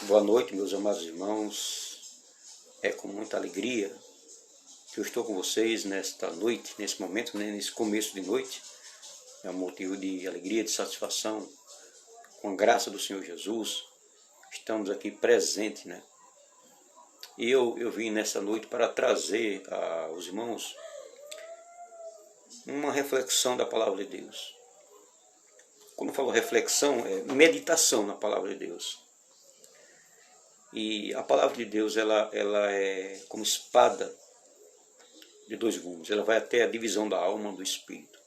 Boa noite, meus amados irmãos. É com muita alegria que eu estou com vocês nesta noite, nesse momento, nesse começo de noite. É um motivo de alegria, de satisfação, com a graça do Senhor Jesus. Estamos aqui presentes, né? E eu vim nessa noite para trazer aos irmãos uma reflexão da Palavra de Deus. Quando eu falo reflexão, é meditação na Palavra de Deus. E a Palavra de Deus, ela é como espada de dois gumes. Ela vai até a divisão da alma do espírito.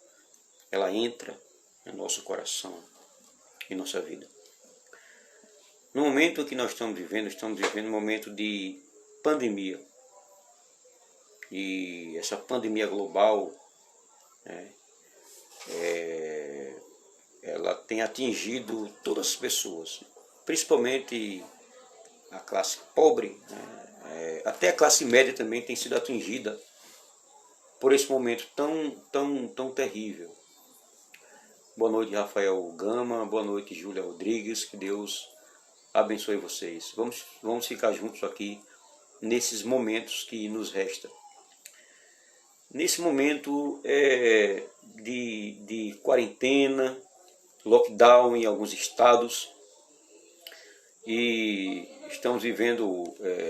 Ela entra no nosso coração, em nossa vida. No momento que nós estamos vivendo um momento de pandemia. E essa pandemia global, né, ela tem atingido todas as pessoas, principalmente a classe pobre, né, até a classe média também tem sido atingida por esse momento tão terrível. Boa noite, Rafael Gama, boa noite, Júlia Rodrigues, que Deus abençoe vocês. Vamos ficar juntos aqui nesses momentos que nos restam. Nesse momento de quarentena, lockdown em alguns estados, e estamos vivendo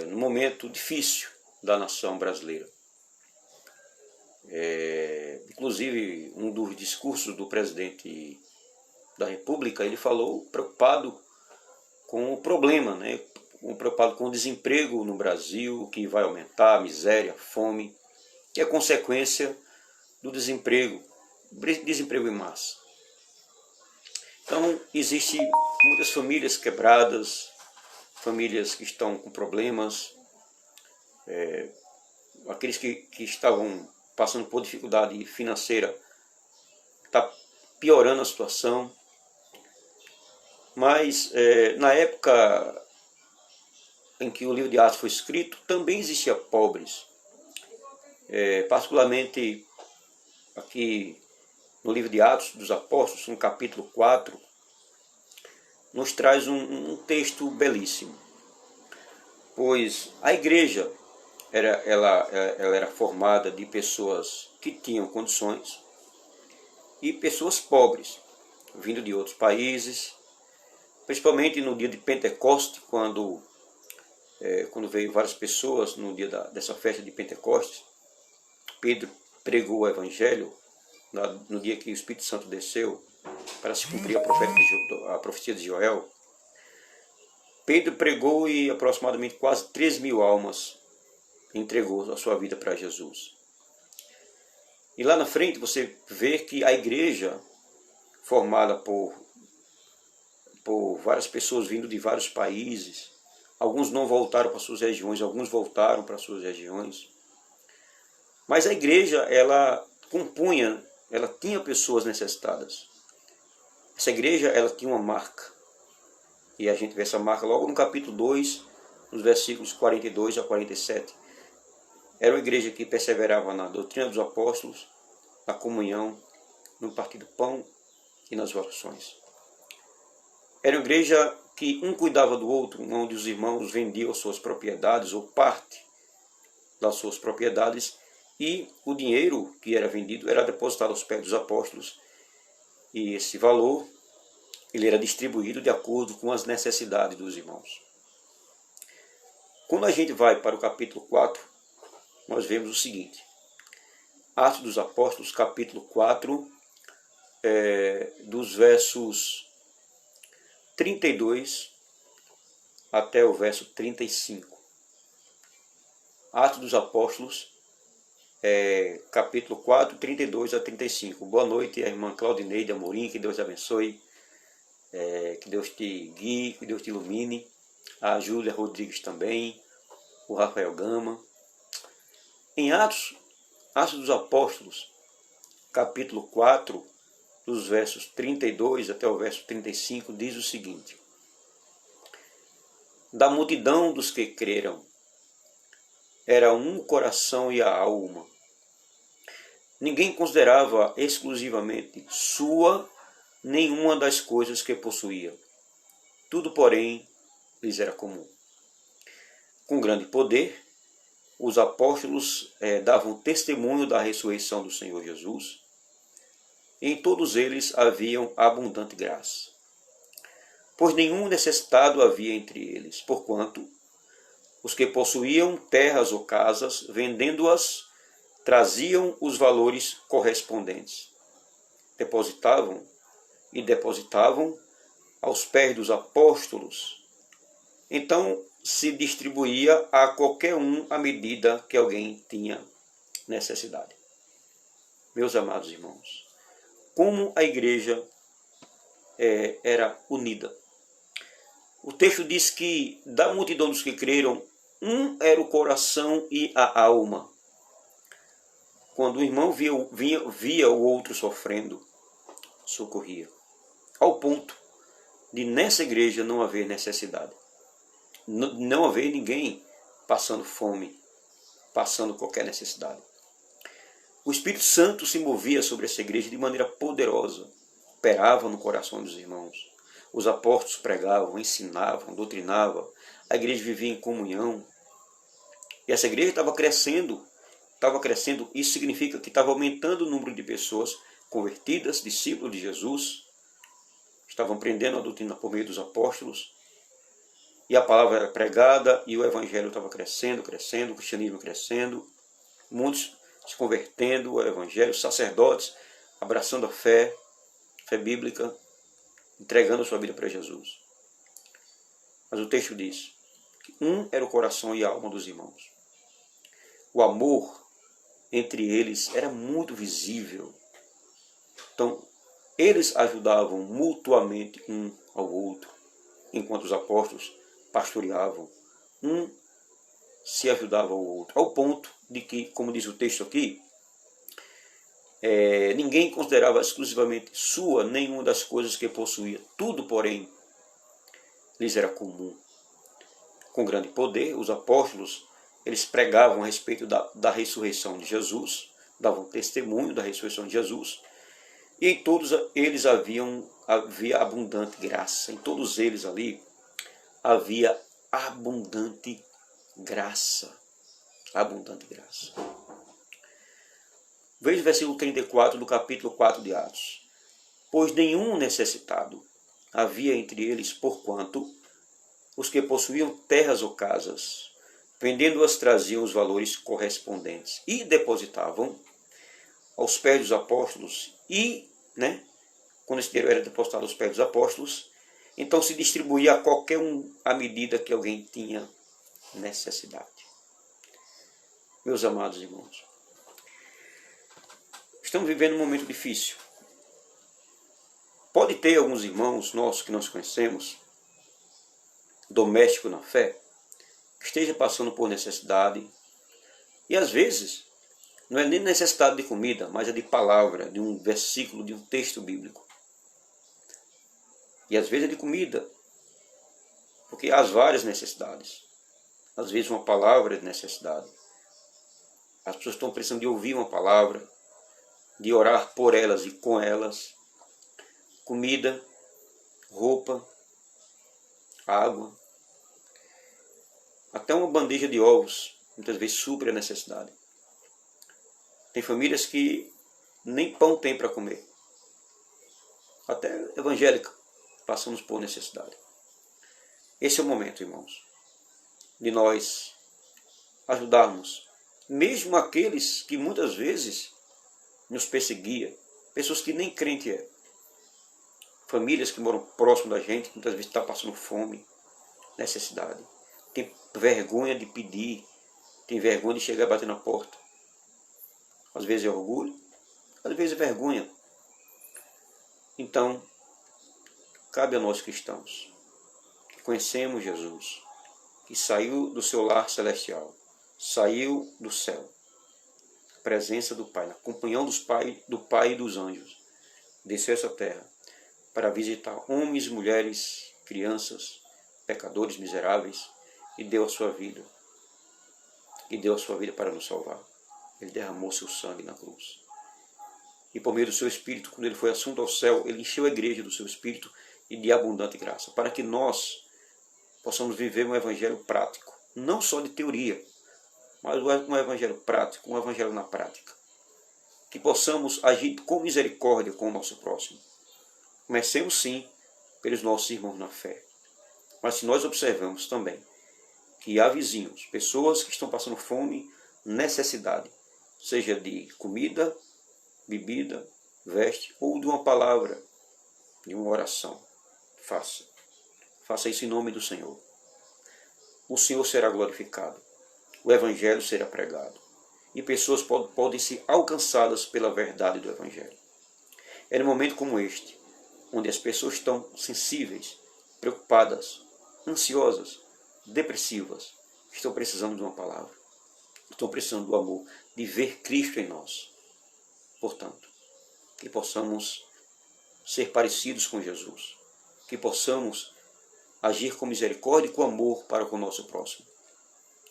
num momento difícil da nação brasileira. Inclusive, um dos discursos do presidente da República, ele falou preocupado com o problema, né? Preocupado com o desemprego no Brasil, que vai aumentar, a miséria, a fome, que é consequência do desemprego em massa. Então, existem muitas famílias quebradas, famílias que estão com problemas, aqueles que estavam passando por dificuldade financeira, está piorando a situação. Mas na época em que o livro de Atos foi escrito, também existia pobres. Particularmente aqui no livro de Atos dos Apóstolos, no capítulo 4, nos traz um texto belíssimo. Pois a igreja ela era formada de pessoas que tinham condições e pessoas pobres, vindo de outros países, principalmente no dia de Pentecostes, quando veio várias pessoas no dia dessa festa de Pentecostes. Pedro pregou o Evangelho no dia que o Espírito Santo desceu para se cumprir a profecia de Joel. Pedro pregou e aproximadamente quase 3.000 almas entregou a sua vida para Jesus. E lá na frente você vê que a igreja, formada por várias pessoas vindo de vários países, alguns não voltaram para suas regiões, alguns voltaram para suas regiões, mas a igreja, ela tinha pessoas necessitadas. Essa igreja, ela tinha uma marca, e a gente vê essa marca logo no capítulo 2, nos versículos 42 a 47. Era uma igreja que perseverava na doutrina dos apóstolos, na comunhão, no partir do pão e nas orações. Era uma igreja que um cuidava do outro, onde os irmãos vendiam suas propriedades ou parte das suas propriedades, e o dinheiro que era vendido era depositado aos pés dos apóstolos, e esse valor ele era distribuído de acordo com as necessidades dos irmãos. Quando a gente vai para o capítulo 4, nós vemos o seguinte: Atos dos Apóstolos, capítulo 4, dos versos 32 até o verso 35. Atos dos Apóstolos, capítulo 4, 32 a 35. Boa noite, a irmã Claudineide Amorim, que Deus abençoe, que Deus te guie, que Deus te ilumine. A Júlia Rodrigues também, o Rafael Gama. Em Atos dos Apóstolos, capítulo 4, dos versos 32 até o verso 35, diz o seguinte: Da multidão dos que creram, era um o coração e a alma. Ninguém considerava exclusivamente sua nenhuma das coisas que possuía. Tudo, porém, lhes era comum. Com grande poder, os apóstolos davam testemunho da ressurreição do Senhor Jesus, e em todos eles haviam abundante graça. Pois nenhum necessitado havia entre eles, porquanto os que possuíam terras ou casas, vendendo-as, traziam os valores correspondentes. Depositavam aos pés dos apóstolos. Então se distribuía a qualquer um à medida que alguém tinha necessidade. Meus amados irmãos, como a igreja era unida. O texto diz que da multidão dos que creram, um era o coração e a alma. Quando o irmão via o outro sofrendo, socorria. Ao ponto de nessa igreja não haver necessidade. Não haver ninguém passando fome, passando qualquer necessidade. O Espírito Santo se movia sobre essa igreja de maneira poderosa, operava no coração dos irmãos. Os apóstolos pregavam, ensinavam, doutrinavam, a igreja vivia em comunhão. E essa igreja estava crescendo, isso significa que estava aumentando o número de pessoas convertidas, discípulos de Jesus, estavam aprendendo a doutrina por meio dos apóstolos, e a palavra era pregada, e o evangelho estava crescendo, o cristianismo crescendo, muitos se convertendo ao evangelho, sacerdotes abraçando a fé bíblica, entregando a sua vida para Jesus. Mas o texto diz que um era o coração e a alma dos irmãos. O amor entre eles era muito visível. Então, eles ajudavam mutuamente um ao outro, enquanto os apóstolos pastoreavam. Um se ajudava ao outro, ao ponto de que, como diz o texto aqui, ninguém considerava exclusivamente sua nenhuma das coisas que possuía. Tudo, porém, lhes era comum. Com grande poder, os apóstolos, eles pregavam a respeito da ressurreição de Jesus, davam testemunho da ressurreição de Jesus, e em todos eles havia abundante graça. Em todos eles ali havia abundante graça. Abundante graça. Veja o versículo 34 do capítulo 4 de Atos. Pois nenhum necessitado havia entre eles, porquanto os que possuíam terras ou casas, vendendo-as, traziam os valores correspondentes e depositavam aos pés dos apóstolos. E, quando esse dinheiro era depositado aos pés dos apóstolos, então se distribuía a qualquer um à medida que alguém tinha necessidade. Meus amados irmãos, estamos vivendo um momento difícil. Pode ter alguns irmãos nossos que nós conhecemos, doméstico na fé, que esteja passando por necessidade. E às vezes, não é nem necessidade de comida, mas é de palavra, de um versículo, de um texto bíblico. E às vezes é de comida, porque há várias necessidades. Às vezes uma palavra é de necessidade. As pessoas estão precisando de ouvir uma palavra, de orar por elas e com elas. Comida, roupa, água. Até uma bandeja de ovos, muitas vezes supre a necessidade. Tem famílias que nem pão tem para comer. Até evangélica, passamos por necessidade. Esse é o momento, irmãos, de nós ajudarmos, mesmo aqueles que muitas vezes nos perseguiam, pessoas que nem crente é. Famílias que moram próximo da gente, muitas vezes estão passando fome, necessidade. Tem vergonha de pedir, tem vergonha de chegar e bater na porta. Às vezes é orgulho, às vezes é vergonha. Então, cabe a nós cristãos, que conhecemos Jesus, que saiu do seu lar celestial, saiu do céu, presença do Pai, na comunhão do Pai e dos anjos, desceu essa terra para visitar homens, mulheres, crianças, pecadores miseráveis, e deu a sua vida. E deu a sua vida para nos salvar. Ele derramou seu sangue na cruz. E por meio do seu Espírito, quando ele foi assunto ao céu, ele encheu a igreja do seu Espírito e de abundante graça, para que nós possamos viver um evangelho prático, não só de teoria, mas um evangelho prático, um evangelho na prática. Que possamos agir com misericórdia com o nosso próximo. Comecemos sim pelos nossos irmãos na fé. Mas se nós observamos também que há vizinhos, pessoas que estão passando fome, necessidade, seja de comida, bebida, veste ou de uma palavra, de uma oração, faça. Faça isso em nome do Senhor. O Senhor será glorificado. O Evangelho será pregado. E pessoas podem ser alcançadas pela verdade do Evangelho. É num momento como este, onde as pessoas estão sensíveis, preocupadas, ansiosas, depressivas, estão precisando de uma palavra. Estão precisando do amor, de ver Cristo em nós. Portanto, que possamos ser parecidos com Jesus. Que possamos agir com misericórdia e com amor para com o nosso próximo.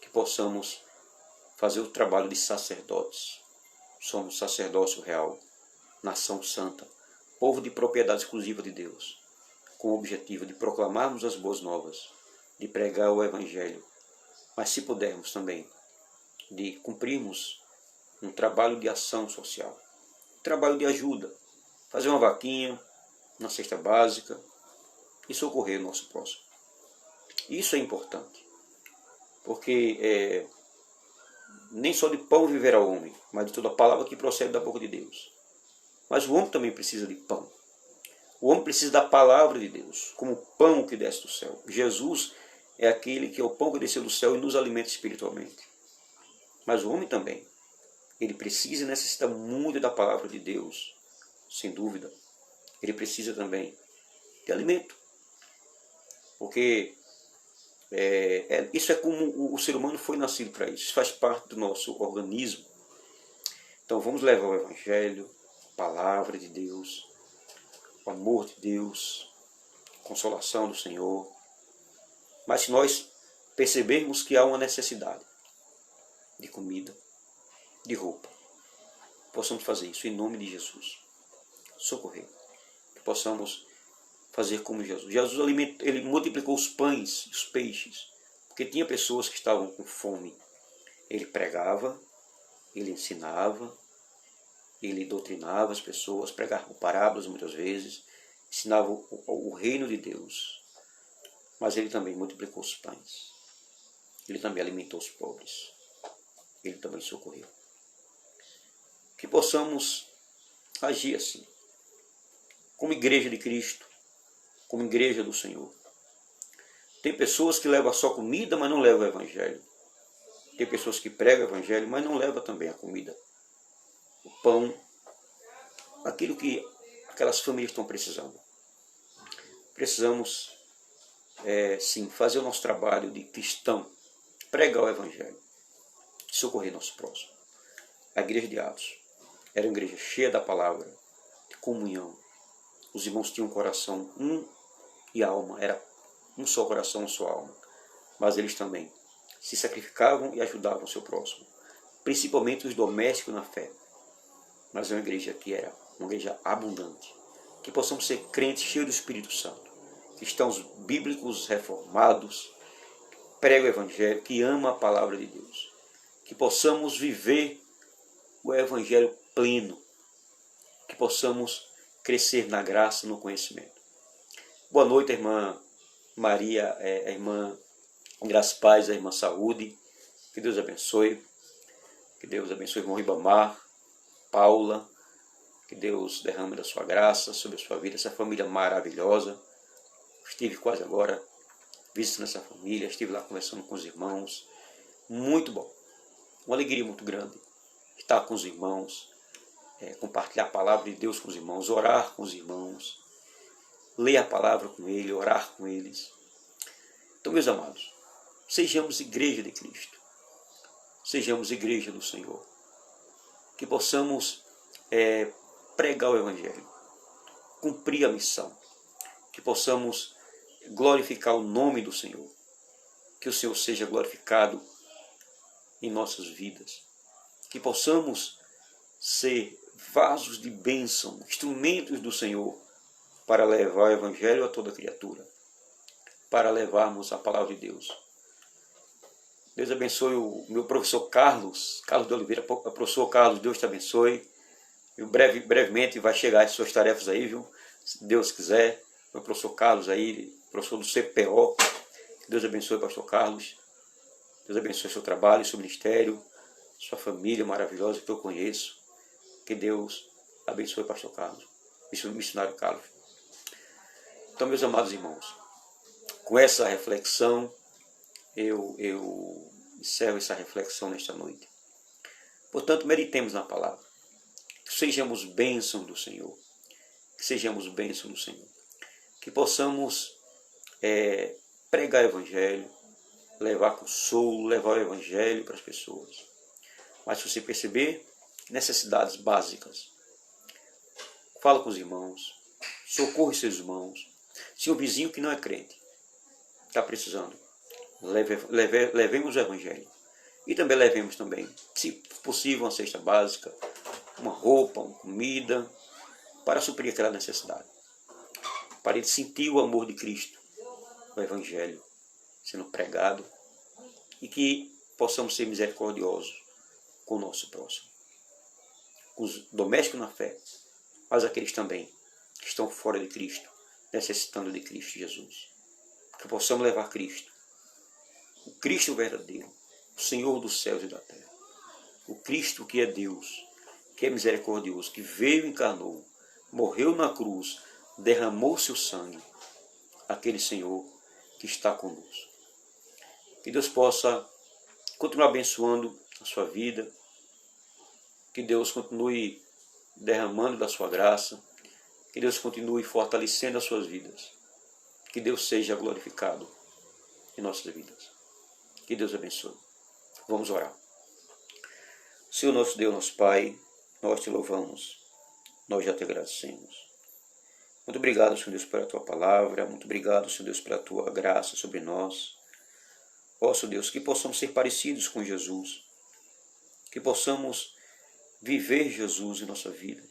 Que possamos fazer o trabalho de sacerdotes. Somos sacerdócio real, nação santa, povo de propriedade exclusiva de Deus, com o objetivo de proclamarmos as boas novas, de pregar o Evangelho, mas se pudermos também, de cumprirmos um trabalho de ação social, um trabalho de ajuda, fazer uma vaquinha na cesta básica e socorrer o nosso próximo. Isso é importante, porque nem só de pão viverá o homem, mas de toda a palavra que procede da boca de Deus. Mas o homem também precisa de pão. O homem precisa da palavra de Deus, como o pão que desce do céu. Jesus é aquele que é o pão que desceu do céu e nos alimenta espiritualmente. Mas o homem também, ele precisa e necessita muito da palavra de Deus, sem dúvida. Ele precisa também de alimento. Porque isso é como o ser humano foi nascido para isso, faz parte do nosso organismo. Então vamos levar o Evangelho, a palavra de Deus, o amor de Deus, a consolação do Senhor. Mas se nós percebermos que há uma necessidade de comida, de roupa, possamos fazer isso em nome de Jesus. Socorrer. Que possamos fazer como Jesus. Jesus ele multiplicou os pães e os peixes, porque tinha pessoas que estavam com fome. Ele pregava, ele ensinava, ele doutrinava as pessoas, pregava parábolas muitas vezes, ensinava o reino de Deus. Mas ele também multiplicou os pães. Ele também alimentou os pobres. Ele também socorreu. Que possamos agir assim, como igreja de Cristo, como igreja do Senhor. Tem pessoas que levam só comida, mas não levam o Evangelho. Tem pessoas que pregam o Evangelho, mas não levam também a comida, o pão, aquilo que aquelas famílias estão precisando. Precisamos, sim, fazer o nosso trabalho de cristão, pregar o Evangelho, socorrer nosso próximo. A igreja de Atos era uma igreja cheia da palavra, de comunhão. Os irmãos tinham um coração, e alma, era um só coração, uma só alma. Mas eles também se sacrificavam e ajudavam o seu próximo, principalmente os domésticos na fé. Mas é uma igreja que era uma igreja abundante. Que possamos ser crentes cheios do Espírito Santo, cristãos bíblicos reformados, que pregam o Evangelho, que amam a palavra de Deus. Que possamos viver o Evangelho pleno, que possamos crescer na graça, no conhecimento. Boa noite, a irmã Maria, a irmã Graça Paz, a irmã Saúde. Que Deus abençoe. Que Deus abençoe o irmão Ribamar, Paula. Que Deus derrame da sua graça sobre a sua vida, essa família maravilhosa. Estive quase agora visitando essa família, estive lá conversando com os irmãos. Muito bom. Uma alegria muito grande estar com os irmãos, compartilhar a palavra de Deus com os irmãos, orar com os irmãos, ler a palavra com eles, orar com eles. Então, meus amados, sejamos igreja de Cristo, sejamos igreja do Senhor, que possamos pregar o Evangelho, cumprir a missão, que possamos glorificar o nome do Senhor, que o Senhor seja glorificado em nossas vidas, que possamos ser vasos de bênção, instrumentos do Senhor para levar o Evangelho a toda criatura. para levarmos a palavra de Deus. Deus abençoe o meu professor Carlos de Oliveira. Professor Carlos, Deus te abençoe. E brevemente vai chegar as suas tarefas aí, viu? Se Deus quiser. Meu professor Carlos aí, professor do CPO. Deus abençoe, pastor Carlos. Deus abençoe seu trabalho, seu ministério, sua família maravilhosa que eu conheço. Que Deus abençoe, pastor Carlos, missionário Carlos. Então, meus amados irmãos, com essa reflexão, eu encerro essa reflexão nesta noite. Portanto, meditemos na palavra. Que sejamos bênção do Senhor. Que sejamos bênção do Senhor. Que possamos pregar o Evangelho, levar consolo, levar o Evangelho para as pessoas. Mas se você perceber, necessidades básicas. Fala com os irmãos, socorre seus irmãos. Se o vizinho que não é crente está precisando, levemos o Evangelho. E também levemos também, se possível, uma cesta básica, uma roupa, uma comida, para suprir aquela necessidade. Para ele sentir o amor de Cristo, o Evangelho sendo pregado, e que possamos ser misericordiosos com o nosso próximo. Os domésticos na fé, mas aqueles também que estão fora de Cristo, necessitando de Cristo Jesus. Que possamos levar Cristo, o Cristo verdadeiro, o Senhor dos céus e da terra, o Cristo que é Deus, que é misericordioso, que veio e encarnou, morreu na cruz, derramou seu sangue, aquele Senhor que está conosco. Que Deus possa continuar abençoando a sua vida, que Deus continue derramando da sua graça, que Deus continue fortalecendo as suas vidas, que Deus seja glorificado em nossas vidas. Que Deus abençoe. Vamos orar. Senhor nosso Deus, nosso Pai, nós te louvamos, nós já te agradecemos. Muito obrigado, Senhor Deus, pela tua palavra, muito obrigado, Senhor Deus, pela tua graça sobre nós. Ó, Senhor Deus, que possamos ser parecidos com Jesus, que possamos viver Jesus em nossa vida,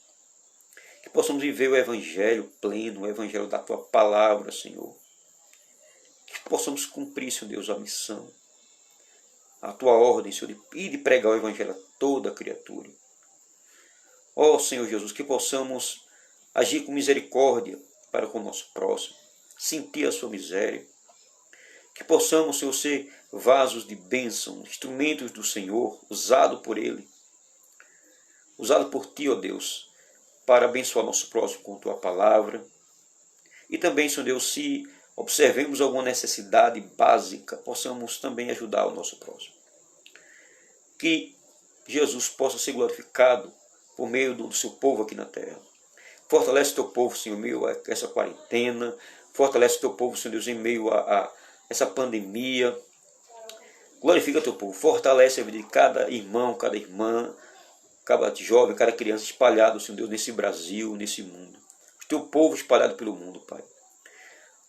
que possamos viver o Evangelho pleno, o Evangelho da tua palavra, Senhor, que possamos cumprir, Senhor Deus, a missão, a tua ordem, Senhor, de pregar o Evangelho a toda criatura. Ó Senhor Jesus, que possamos agir com misericórdia para com o nosso próximo, sentir a sua miséria, que possamos, Senhor, ser vasos de bênção, instrumentos do Senhor, usado por Ele, usado por Ti, ó Deus, para abençoar nosso próximo com Tua palavra. E também, Senhor Deus, se observemos alguma necessidade básica, possamos também ajudar o nosso próximo. Que Jesus possa ser glorificado por meio do seu povo aqui na terra. Fortalece o Teu povo, Senhor, em meio a essa quarentena. Fortalece o Teu povo, Senhor Deus, em meio a essa pandemia. Glorifica o Teu povo. Fortalece a vida de cada irmão, cada irmã, cada jovem, cada criança espalhado, Senhor Deus, nesse Brasil, nesse mundo. O Teu povo espalhado pelo mundo, Pai.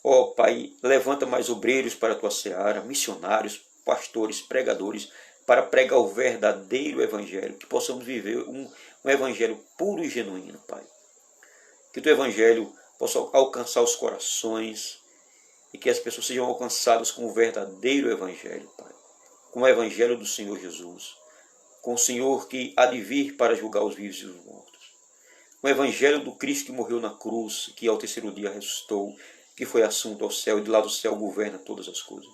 Ó, Pai, levanta mais obreiros para a Tua seara, missionários, pastores, pregadores, para pregar o verdadeiro Evangelho, que possamos viver um Evangelho puro e genuíno, Pai. Que o Teu Evangelho possa alcançar os corações e que as pessoas sejam alcançadas com o verdadeiro Evangelho, Pai. Com o Evangelho do Senhor Jesus, com o Senhor que há de vir para julgar os vivos e os mortos. Com o Evangelho do Cristo que morreu na cruz, que ao terceiro dia ressuscitou, que foi assunto ao céu e de lá do céu governa todas as coisas.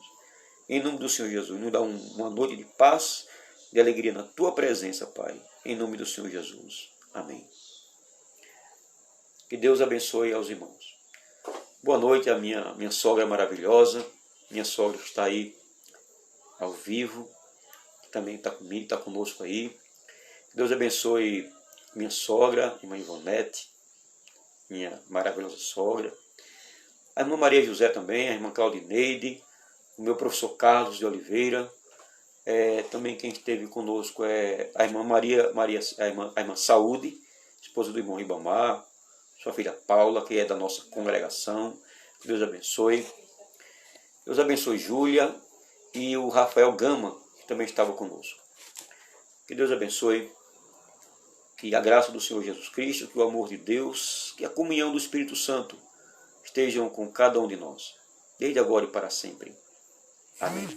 Em nome do Senhor Jesus, nos dá uma noite de paz, de alegria na Tua presença, Pai. Em nome do Senhor Jesus. Amém. Que Deus abençoe aos irmãos. Boa noite à minha sogra maravilhosa, minha sogra que está aí ao vivo, que também está comigo, está conosco aí. Que Deus abençoe minha sogra, irmã Ivonete, minha maravilhosa sogra. A irmã Maria José também, a irmã Claudineide, o meu professor Carlos de Oliveira. Também quem esteve conosco é a irmã a irmã Saúde, esposa do irmão Ribamar, sua filha Paula, que é da nossa congregação. Que Deus abençoe. Deus abençoe Júlia e o Rafael Gama, que também estava conosco. Que Deus abençoe. Que a graça do Senhor Jesus Cristo, que o amor de Deus, que a comunhão do Espírito Santo estejam com cada um de nós. desde agora e para sempre. Amém.